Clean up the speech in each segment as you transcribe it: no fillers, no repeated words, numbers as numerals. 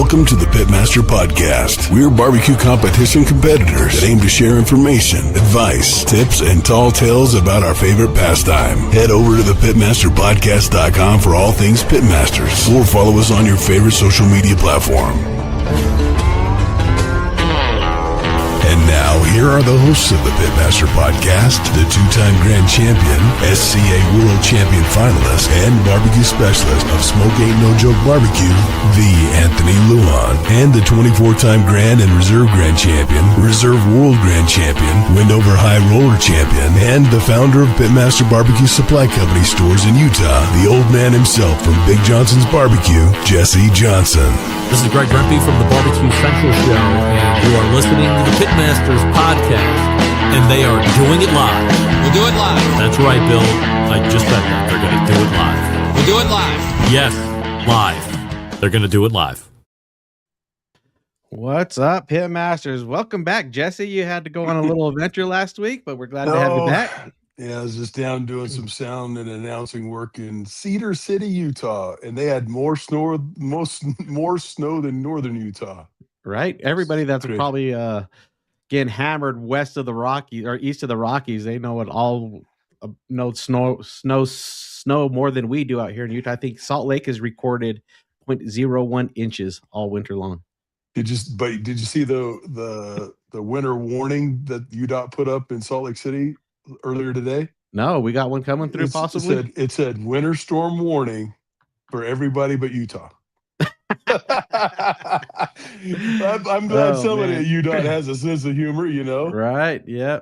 Welcome to the Pitmaster Podcast. We're barbecue competition competitors that aim to share information, advice, tips, and tall tales about our favorite pastime. Head over to thepitmasterpodcast.com for all things Pitmasters, or follow us on your favorite social media platform. And now, here are the hosts of the Pitmaster Podcast, the two-time Grand Champion, SCA World Champion finalist, and barbecue specialist of Smoke Ain't No Joke Barbecue, the Anthony Lujan, and the 24-time Grand and Reserve Grand Champion, Reserve World Grand Champion, Windover High Roller Champion, and the founder of Pitmaster Barbecue Supply Company stores in Utah, the old man himself from Big Johnson's Barbecue, Jesse Johnson. This is Greg Rempe from the Barbecue Central Show, and you are listening to the Pitmasters Podcast, and they are doing it live. We'll do it live. That's right, Bill. I just said that. They're going to do it live. We'll do it live. Yes, live. They're going to do it live. What's up, Pitmasters? Welcome back, Jesse. You had to go on a little adventure last week, but we're glad to have you back. Yeah, I was just down doing some sound and announcing work in Cedar City, Utah, and they had more snow than northern Utah. Right? Everybody that's probably getting hammered west of the Rockies or east of the Rockies, they know it all. Know snow more than we do out here in Utah. I think Salt Lake has recorded 0.01 inches all winter long. Did you see the winter warning that UDOT put up in Salt Lake City earlier today? No, we got one coming through. Possibly. It said winter storm warning for everybody but Utah. I'm glad somebody at UDOT has a sense of humor, you know. Right? Yeah.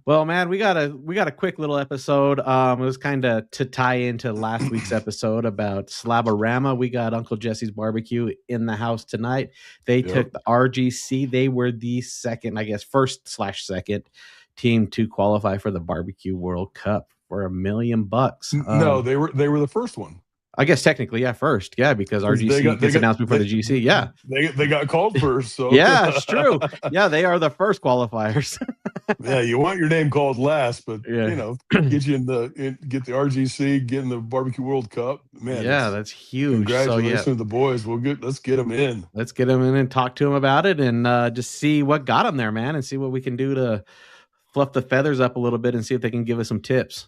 Well, man, we got a quick little episode. It was kind of to tie into last week's episode about Slab O Rama. We got Uncle Jesse's Barbecue in the house tonight. They took the RGC. They were the first/second team to qualify for the BBQ World Cup for $1 million. No, they were the first one. I guess technically, first, because RGC gets announced before the GC. Yeah, they got called first. So yeah, it's true. Yeah, they are the first qualifiers. Yeah, you want your name called last, but you know, get the RGC, get in the Barbecue World Cup, man. Yeah, that's huge. Congratulations to the boys. Let's get them in. Let's get them in and talk to them about it, and just see what got them there, man, and see what we can do to fluff the feathers up a little bit and see if they can give us some tips.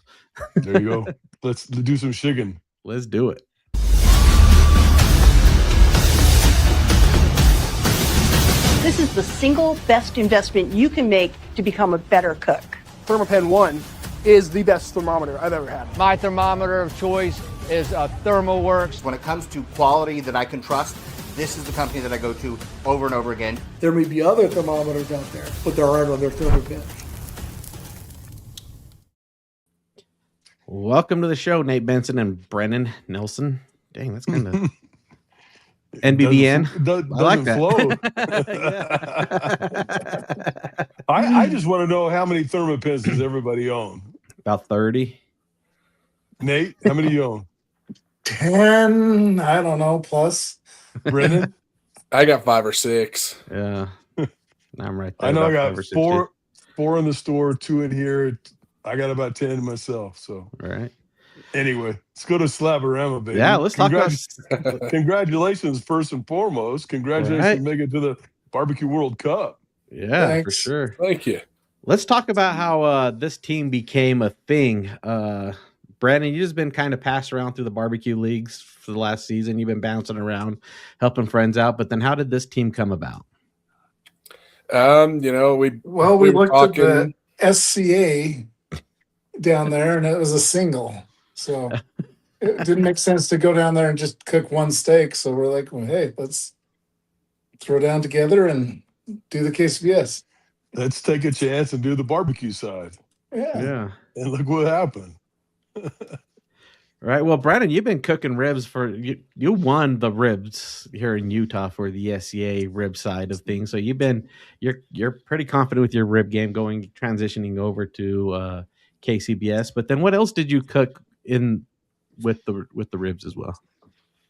There you go. Let's do some shigging. Let's do it. This is the single best investment you can make to become a better cook. Thermopen 1 is the best thermometer I've ever had. My thermometer of choice is ThermoWorks. When it comes to quality that I can trust, this is the company that I go to over and over again. There may be other thermometers out there, but there aren't other Thermopen. Welcome to the show, Nate Benson and Brennon Nielson. Dang, that's kind of NBBN. I like that. I just want to know how many Thermopens does everybody own? About 30. Nate, how many do you own? 10, I don't know, plus. Brennan? I got 5 or 6. Yeah. I'm right there. I know I got four in the store, 2 in here. I got about 10 myself. So, all right. Anyway, let's go to Slab O Rama, baby. Yeah, let's talk about. Congratulations, first and foremost. Congratulations on making it to the Barbecue World Cup. Yeah, Thanks. for sure. Thank you. Let's talk about how this team became a thing. Brandon, you've just been kind of passed around through the barbecue leagues for the last season. You've been bouncing around, helping friends out. But then how did this team come about? We looked at the SCA down there, and it was a single. So it didn't make sense to go down there and just cook one steak. So we're like, well, hey, let's throw down together and do the KCBS. Let's take a chance and do the barbecue side. Yeah. And look what happened. Right. Well, Brennan, you've been cooking ribs you won the ribs here in Utah for the SCA rib side of things. So you're pretty confident with your rib game transitioning over to KCBS. But then what else did you cook in with the ribs as well?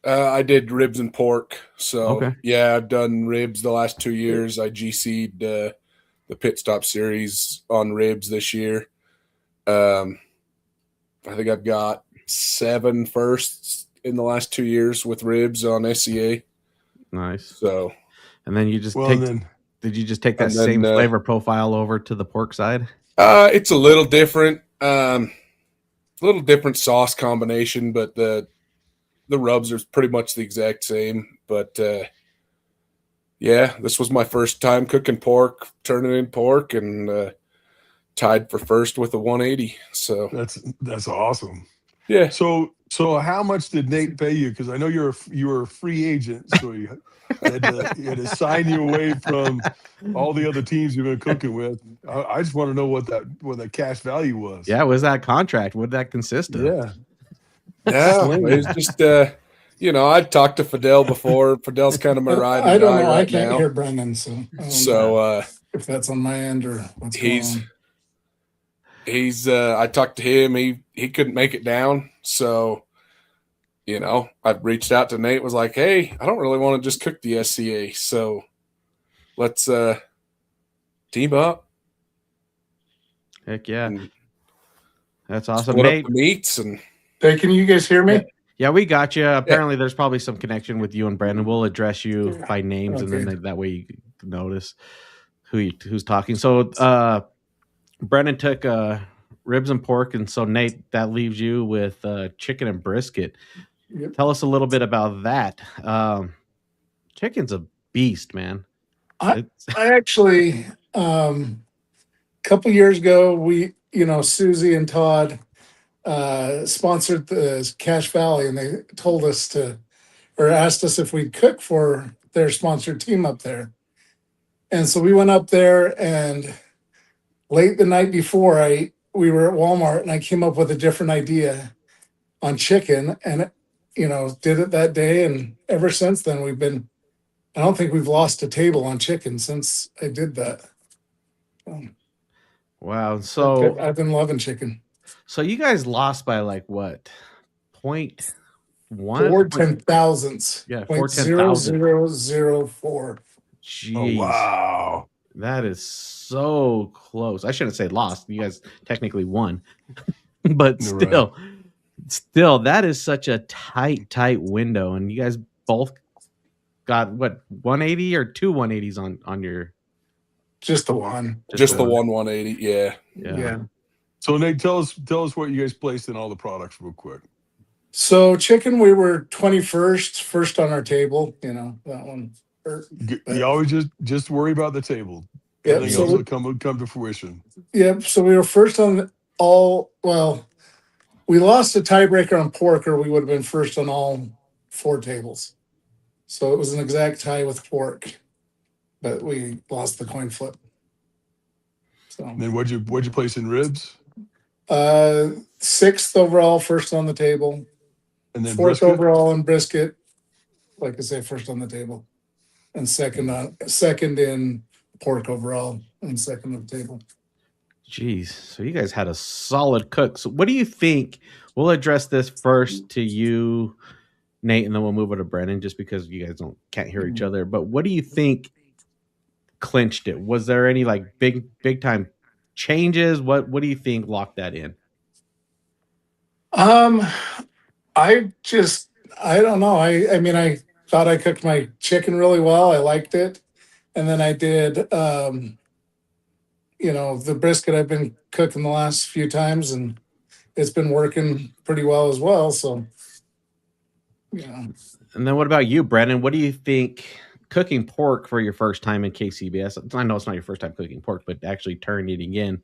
I did ribs and pork. So okay. Yeah, I've done ribs the last 2 years. I GC'd the Pit Stop Series on ribs this year. I think I've got 7 firsts in the last 2 years with ribs on SCA. Nice. So, and then you just did you just take that same flavor profile over to the pork side? It's a little different. Little different sauce combination, but the rubs are pretty much the exact same. But yeah, this was my first time cooking pork, turning in pork, and tied for first with a 180. So that's awesome. Yeah. So how much did Nate pay you? Because I know you were a free agent, so he had to sign you away from all the other teams you've been cooking with. I just want to know what that cash value was. Yeah, was that contract? What did that consist of? Yeah. Yeah, it was just I'd talked to Fidel before. Fidel's kind of my ride. I don't know. Right I can't now. hear Brennon, so if that's on my end or what's going on. I talked to him. He couldn't make it down, so I reached out to Nate. Was like, hey, I don't really want to just cook the SCA, so let's team up. Heck yeah, that's awesome. Nate, up the meats and. Hey, can you guys hear me? Yeah, we got you. Apparently, there's probably some connection with you and Brandon. We'll address you by names, and then that way you can notice who's talking. So, Brennan took ribs and pork, and so Nate, that leaves you with chicken and brisket. Yep. Tell us a little bit about that. Chicken's a beast, man. I actually, a couple years ago, Susie and Todd sponsored the Cache Valley, and they told us asked us if we'd cook for their sponsored team up there. And so we went up there, and late the night before, we were at Walmart, and I came up with a different idea on chicken, and did it that day. And ever since then, I don't think we've lost a table on chicken since I did that. Wow. So I've been loving chicken. So you guys lost by like what? 0.1? 4 10,000ths. Yeah, 0.0004. Jeez. Oh, wow. That is so close. I shouldn't say lost. You guys technically won. But still, that is such a tight window. And you guys both got what, 180 or 2 180s on your. Just the one. Just the one 180. Yeah. So Nate, tell us what you guys placed in all the products real quick. So chicken, we were 21st, first on our table. That one. You always just worry about the table. Yeah, Everything else will come to fruition. Yep. So we were first on all. Well, we lost a tiebreaker on pork, or we would have been first on all 4 tables. So it was an exact tie with pork, but we lost the coin flip. So and then what'd you place in ribs? 6th overall, first on the table. And then 4th brisket? overall in brisket. Like I say, first on the table. And second in pork overall, and second on the table. Jeez. So you guys had a solid cook. So what do you think? We'll address this first to you, Nate, and then we'll move over to Brennan, just because you guys can't hear each other. But what do you think clinched it? Was there any like big time changes? What do you think locked that in? I don't know. I mean, I thought I cooked my chicken really well. I liked it. And then I did, the brisket I've been cooking the last few times, and it's been working pretty well as well. So, yeah. And then what about you, Brennan? What do you think cooking pork for your first time in KCBS? I know it's not your first time cooking pork, but actually turning it in.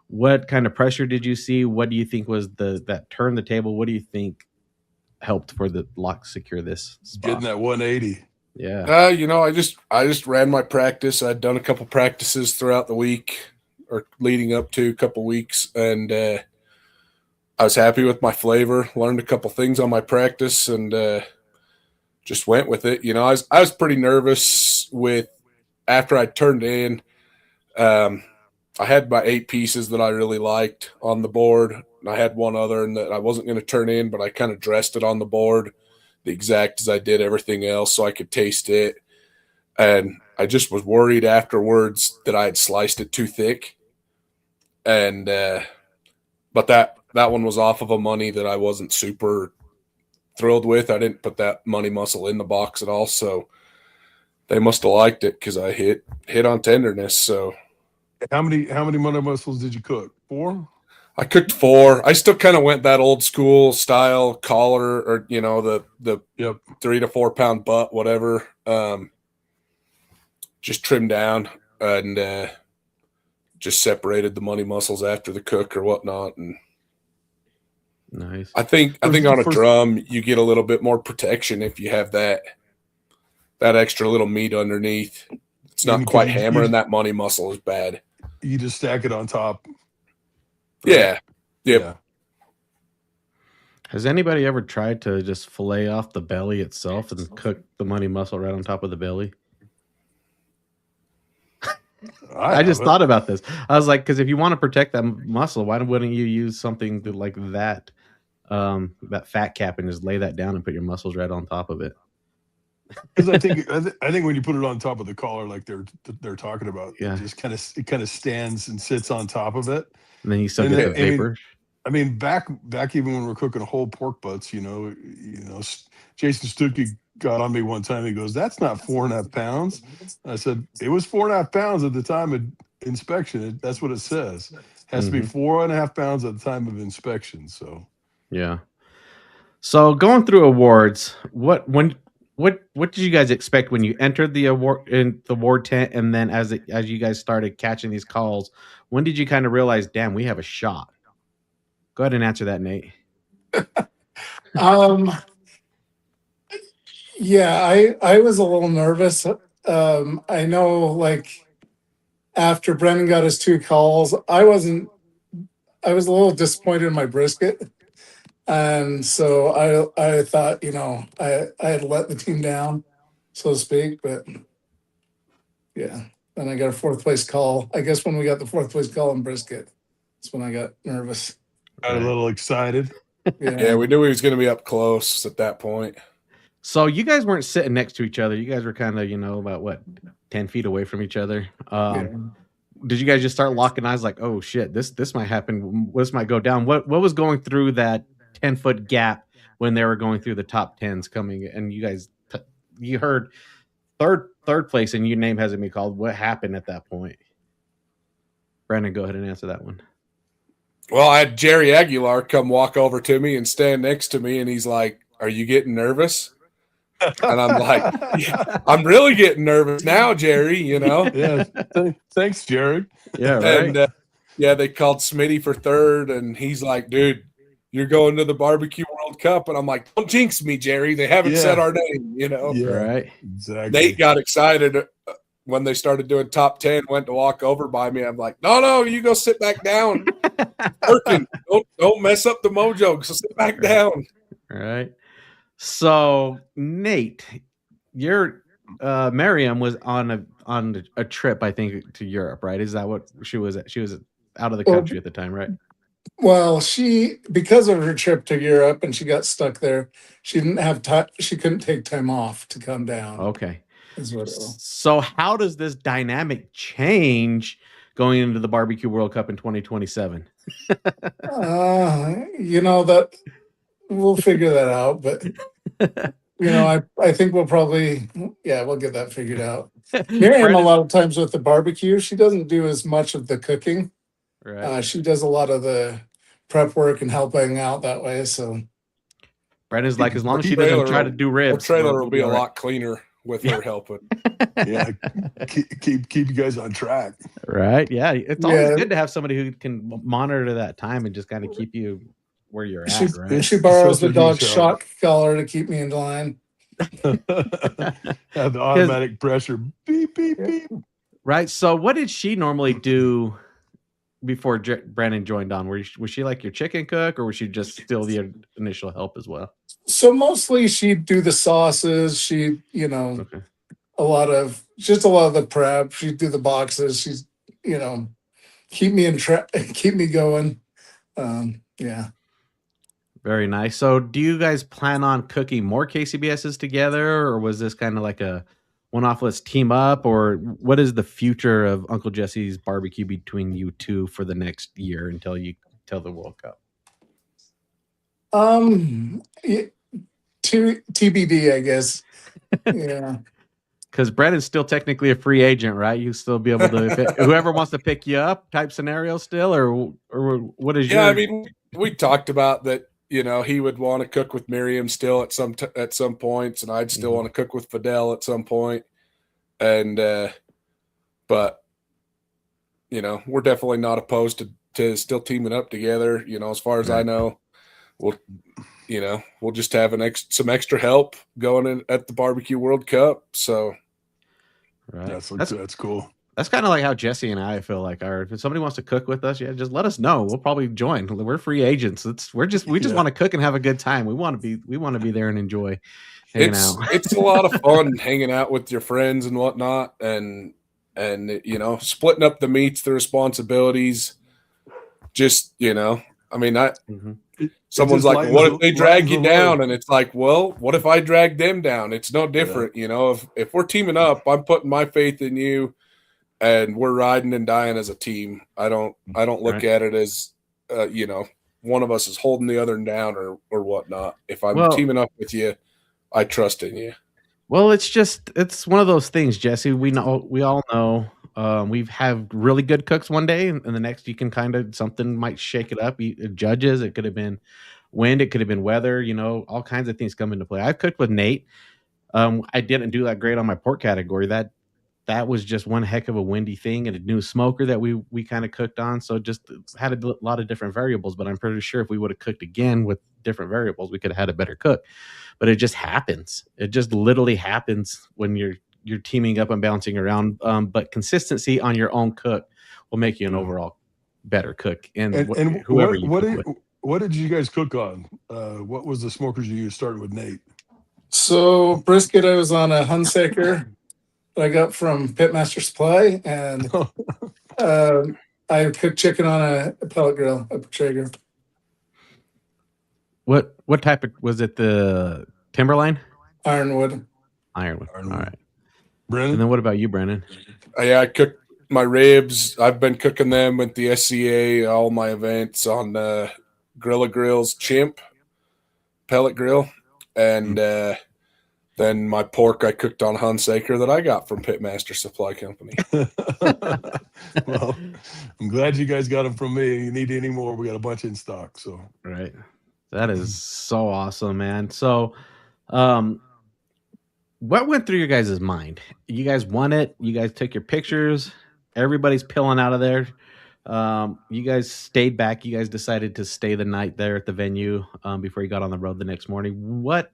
What kind of pressure did you see? What do you think was that turn the table? What do you think helped for the lock secure this spot? Getting that 180. Yeah. I just ran my practice. I'd done a couple practices throughout the week or leading up to a couple weeks, and I was happy with my flavor. Learned a couple things on my practice, and just went with it. I was pretty nervous after I turned in. I had my 8 pieces that I really liked on the board, and I had one other and that I wasn't going to turn in, but I kind of dressed it on the board the exact as I did everything else so I could taste it. And I just was worried afterwards that I had sliced it too thick. And but that one was off of a money that I wasn't super thrilled with. I didn't put that money muscle in the box at all. So They must have liked it because I hit on tenderness. So How many money muscles did you cook? 4? I cooked 4. I still kind of went that old school style collar, or the 3 to 4 pound butt, whatever. Just trimmed down and just separated the money muscles after the cook or whatnot. And Nice. I think on a drum you get a little bit more protection if you have that extra little meat underneath. It's not quite hammering that money muscle as bad. You just stack it on top. Yeah. Yep. Yeah. Has anybody ever tried to just fillet off the belly itself and cook the money muscle right on top of the belly? I just thought about this. I was like, because if you want to protect that muscle, why wouldn't you use something like that, that fat cap, and just lay that down and put your muscles right on top of it? Because I think when you put it on top of the collar, like they're talking about, Yeah, it kind of stands and sits on top of it, and then you still get the vapor. I mean, back even when we're cooking whole pork butts, Jason Stuckey got on me one time. He goes, "That's not 4.5 pounds." I said, "It was 4.5 pounds at the time of inspection. That's what it says. It has to be 4.5 pounds at the time of inspection." So yeah. So going through awards, what did you guys expect when you entered the award tent, and then as you guys started catching these calls, when did you kind of realize, damn, we have a shot? Go ahead and answer that, Nate. Yeah, I was a little nervous. I know, like, after Brennon got his 2 calls, I was a little disappointed in my brisket. And so I thought, I had let the team down, so to speak. But yeah, then I got a 4th place call. I guess when we got the 4th place call in brisket, that's when I got nervous. Got a little excited. Yeah, we knew he was going to be up close at that point. So you guys weren't sitting next to each other. You guys were kind of, about what, 10 feet away from each other. Did you guys just start locking eyes like, oh shit, this might happen. This might go down. What was going through that 10-foot gap when they were going through the top 10s coming? And you guys, you heard third place and your name hasn't been called. What happened at that point? Brennan, go ahead and answer that one. Well, I had Jerry Aguilar come walk over to me and stand next to me, and he's like, "Are you getting nervous?" And I'm like, yeah, "I'm really getting nervous now, Jerry." Yeah. Thanks, Jerry. Yeah, right. And they called Smitty for 3rd, and he's like, "Dude, you're going to the BBQ World Cup." And I'm like, "Don't jinx me, Jerry. They haven't said our name." Yeah, right. Exactly. Nate got excited when they started doing top 10, went to walk over by me. I'm like, no, you go sit back down. Working. Don't mess up the mojo. So sit back down. All right. So Nate, your Miriam was on a trip, I think, to Europe, right? Is that what she was at? She was out of the country at the time, right? Well, because of her trip to Europe and she got stuck there, she didn't have time. She couldn't take time off to come down. Okay. Is what it was. So how does this dynamic change going into the BBQ World Cup in 2027? That we'll figure that out, but I think we'll probably we'll get that figured out. Miriam, a lot of times with the barbecue, she doesn't do as much of the cooking. Right. She does a lot of the prep work and helping out that way. So Brennan's like, as long as she doesn't try to do ribs, the trailer will be a lot cleaner with her helping. Yeah, keep you guys on track. Right. Yeah, it's always good to have somebody who can monitor that time and just kind of keep you where you're at. Right. She borrows the dog's shock collar to keep me in line. Have the automatic pressure. Beep, beep, beep. Right. So what did she normally do before Brennan joined on? Was she like your chicken cook, or was she just still the initial help as well? So mostly she'd do the sauces. She, Okay. a lot of the prep. She'd do the boxes. She's, keep me going. Yeah. Very nice. So do you guys plan on cooking more KCBSs together, or was this kind of like a one-off, let's team up, or what is the future of Uncle Jesse's barbecue between you two for the next year until the World Cup? TBD, I guess. Yeah. because Brennon's still technically a free agent, right? You still be able to whoever wants to pick you up type scenario still, or what is your? Yeah, I mean, we talked about that. He would want to cook with Miriam still at some points, and I'd still want to cook with Fidel at some point. And but we're definitely not opposed to still teaming up together. As far as I know, we'll just have some extra help going in at the BBQ World Cup. So that's cool. That's kind of like how Jesse and I feel like if somebody wants to cook with us, just let us know. We'll probably join. We're free agents. We just want to cook and have a good time. We want to be there and enjoy hanging out. It's a lot of fun hanging out with your friends and whatnot, and splitting up the meats, the responsibilities. Just I mean, someone's like, what if they drag you down? And it's like, well, what if I drag them down? It's no different. If we're teaming up, I'm putting my faith in you. And we're riding and dying as a team. I don't look at it as, one of us is holding the other down or whatnot. If I'm teaming up with you, I trust in you. Well, it's one of those things, Jesse. We all know. We have really good cooks one day, and the next you can something might shake it up. Judges, it could have been wind, it could have been weather. All kinds of things come into play. I've cooked with Nate. I didn't do that great on my pork category. That was just one heck of a windy thing, and a new smoker that we kind of cooked on. So just had a lot of different variables, but I'm pretty sure if we would have cooked again with different variables, we could have had a better cook. But it just happens. It just literally happens when you're teaming up and bouncing around. But consistency on your own cook will make you an overall better cook. And whoever what did you guys cook on? What was the smokers you used starting with Nate? So brisket, I was on a Hunsaker that I got from Pitmaster Supply, and I cooked chicken on a pellet grill, a Traeger. What type of was it? The Timberline? Ironwood. All right. Brennon? And then what about you, Brennan? Yeah, I cooked my ribs. I've been cooking them with the SCA, all my events on Grilla Grill's Chimp pellet grill. And then my pork I cooked on Hunsaker that I got from Pitmaster Supply Company. Well, I'm glad you guys got them from me. You need any more, we got a bunch in stock. So right. That is so awesome, man. So what went through your guys' mind? You guys won it. You guys took your pictures. Everybody's pilling out of there. You guys stayed back. You guys decided to stay the night there at the venue before you got on the road the next morning. What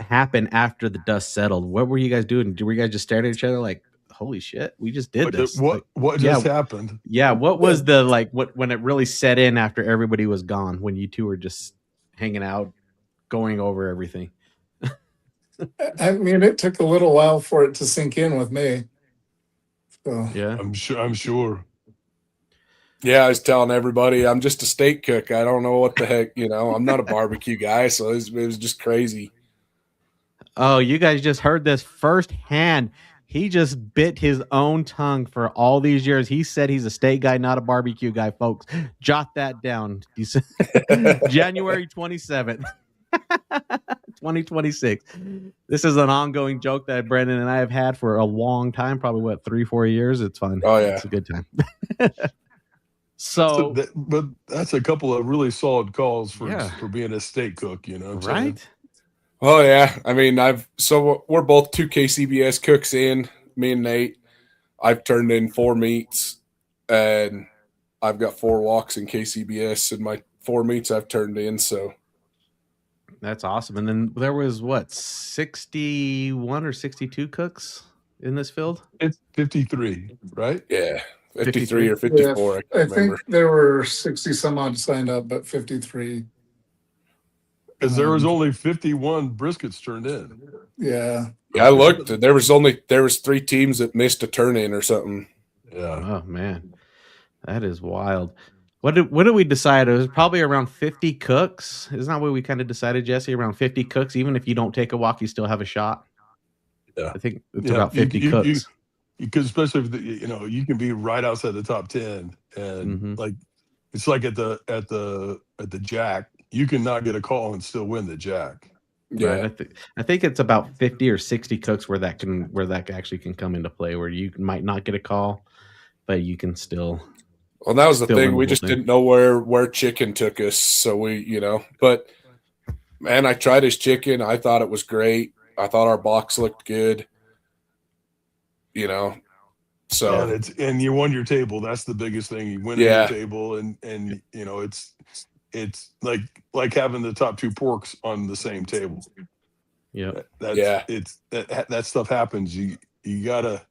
happened after the dust settled? What were you guys doing? Were you guys just staring at each other like, holy shit, we just did this? What just happened? Yeah, what was the when it really set in after everybody was gone, when you two were just hanging out, going over everything? I mean, it took a little while for it to sink in with me. So yeah, I'm sure. Yeah, I was telling everybody I'm just a steak cook. I don't know what the heck, I'm not a barbecue guy, so it was just crazy. Oh, you guys just heard this firsthand. He just bit his own tongue for all these years. He said he's a steak guy, not a barbecue guy, folks. Jot that down. January 27th. 2026. This is an ongoing joke that Brennan and I have had for a long time, probably 3-4 years. It's fun. Oh yeah, it's a good time. But that's a couple of really solid calls for being a steak cook, right? Oh yeah, I mean, we're both 2 KCBS cooks in, me and Nate. I've turned in 4 meats, and I've got 4 walks in KCBS, and my 4 meats I've turned in. So that's awesome. And then there was 61 or 62 cooks in this field? It's 53, right? Yeah, 53 or 54. Yeah, I think there were 60 some odd signed up, but 53. Because there was only 51 briskets turned in. Yeah. I looked. There was 3 teams that missed a turn in or something. Yeah. Oh man, that is wild. What did we decide? It was probably around 50 cooks. Isn't that what we kind of decided, Jesse? Around 50 cooks. Even if you don't take a walk, you still have a shot. Yeah, I think it's about 50 cooks. Because especially if you can be right outside the top 10, and it's like at the Jack, you can not get a call and still win the Jack. Yeah. Right. I think it's about 50 or 60 cooks where that actually can come into play, where you might not get a call, but you can still. Well, that was the Still thing. in We the just whole thing. didn't know where chicken took us. So but man, I tried his chicken. I thought it was great. I thought our box looked good. So and you won your table. That's the biggest thing. You win your table, and it's like having the top two porks on the same table. Yeah. That stuff happens. You gotta.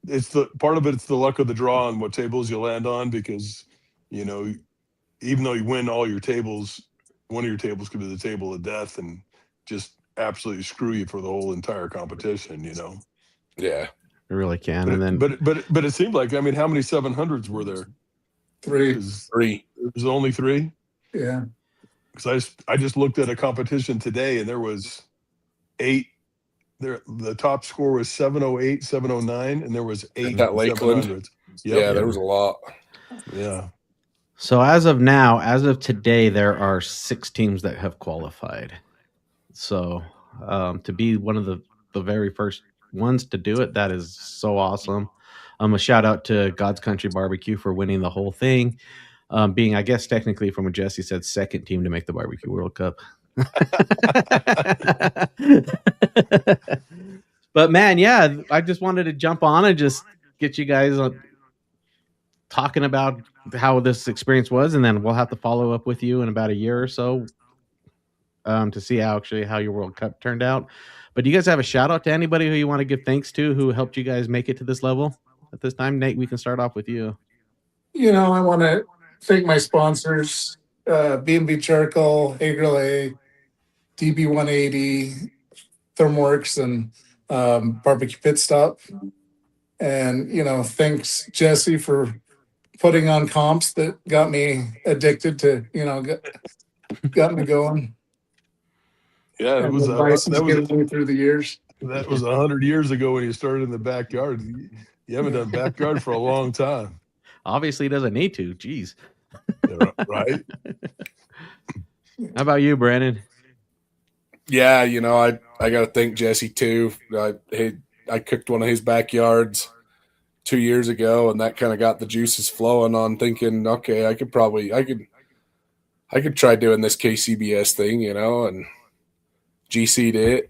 It's the part of it. It's the luck of the draw on what tables you land on, because even though you win all your tables, one of your tables could be the table of death and just absolutely screw you for the whole entire competition. Yeah. It really can. But it seemed like, how many 700s were there? 3. There's only 3. Yeah. Because I just looked at a competition today, and there was 8. The top score was 708, 709, and there was 8 at Lakeland. 700s. Yeah, there was a lot. Yeah. So as of today, there are 6 teams that have qualified. So to be one of the very first ones to do it, that is so awesome. A shout out to God's Country Barbecue for winning the whole thing, being, I guess, technically, from what Jesse said, second team to make the BBQ World Cup. But man, yeah, I just wanted to jump on and just get you guys talking about how this experience was, and then we'll have to follow up with you in about a year or so to see how your World Cup turned out. But do you guys have a shout out to anybody who you want to give thanks to who helped you guys make it to this level at this time? Nate, we can start off with you. I want to thank my sponsors, B&B Charcoal, Hager A, DB180, Thermworks, and Barbecue Pit Stop. And, thanks, Jesse, for putting on comps that got me addicted to, got me going. Yeah, that was through the years. That was 100 years ago when you started in the backyard. You haven't done backyard for a long time. Obviously, he doesn't need to. Jeez. Right? How about you, Brennon? Yeah, I got to thank Jesse too. I cooked one of his backyards 2 years ago, and that kind of got the juices flowing on thinking, okay, I could try doing this KCBS thing, and GC'd it,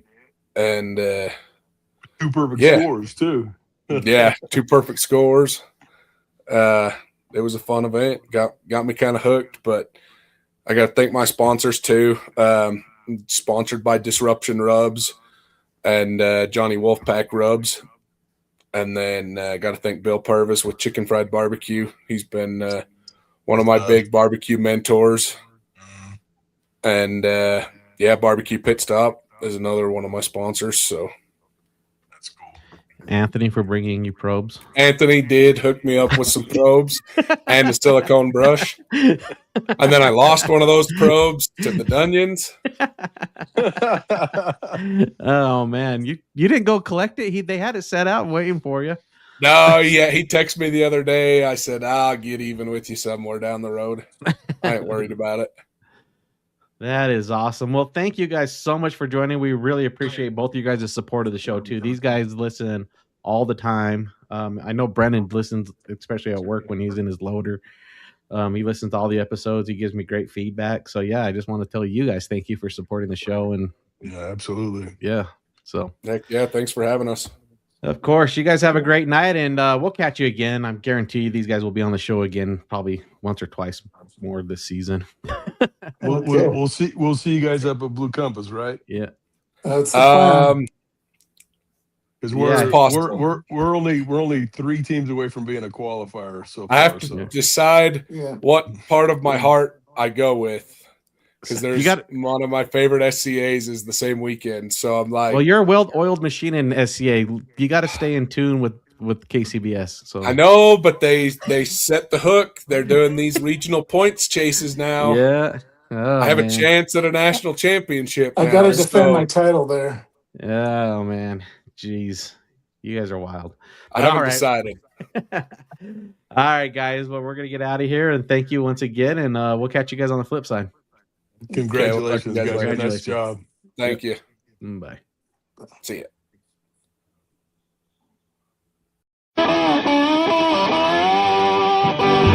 and 2 perfect scores too. Yeah, 2 perfect scores. It was a fun event. Got me kind of hooked, but I got to thank my sponsors too. Sponsored by Disruption Rubs and Johnny Wolfpack Rubs. And then got to thank Bill Purvis with Chicken Fried Barbecue. He's been one of my big barbecue mentors. And Barbecue Pit Stop is another one of my sponsors. So that's cool. Anthony for bringing you probes. Anthony did hook me up with some probes and a silicone brush. And then I lost one of those probes to the Dunions. Oh man, you didn't go collect it? They had it set out waiting for you. No, yeah, he texted me the other day. I said, I'll get even with you somewhere down the road. I ain't worried about it. That is awesome. Well, thank you guys so much for joining. We really appreciate both of you guys' support of the show too. These guys listen all the time. I know Brennan listens, especially at work when he's in his loader. He listens to all the episodes. He gives me great feedback. So yeah, I just want to tell you guys thank you for supporting the show. And yeah, absolutely. Yeah. So heck yeah, thanks for having us. Of course, you guys have a great night, and we'll catch you again. I guarantee you these guys will be on the show again, probably once or twice more this season. We'll see you guys up at Blue Compass, right? Yeah. Because we're only 3 teams away from being a qualifier. So I have to decide what part of my heart I go with, because there's one of my favorite SCAs is the same weekend. So I'm like, well, you're a well-oiled machine in SCA. You got to stay in tune with KCBS. So I know, but they set the hook. They're doing these regional points chases now. Yeah. I have a chance at a national championship. I got to defend my title there. Oh man, jeez, you guys are wild. I haven't decided. All right, guys. Well, we're gonna get out of here, and thank you once again, and we'll catch you guys on the flip side. Congratulations, guys. Nice job. Thank you. Bye. See ya.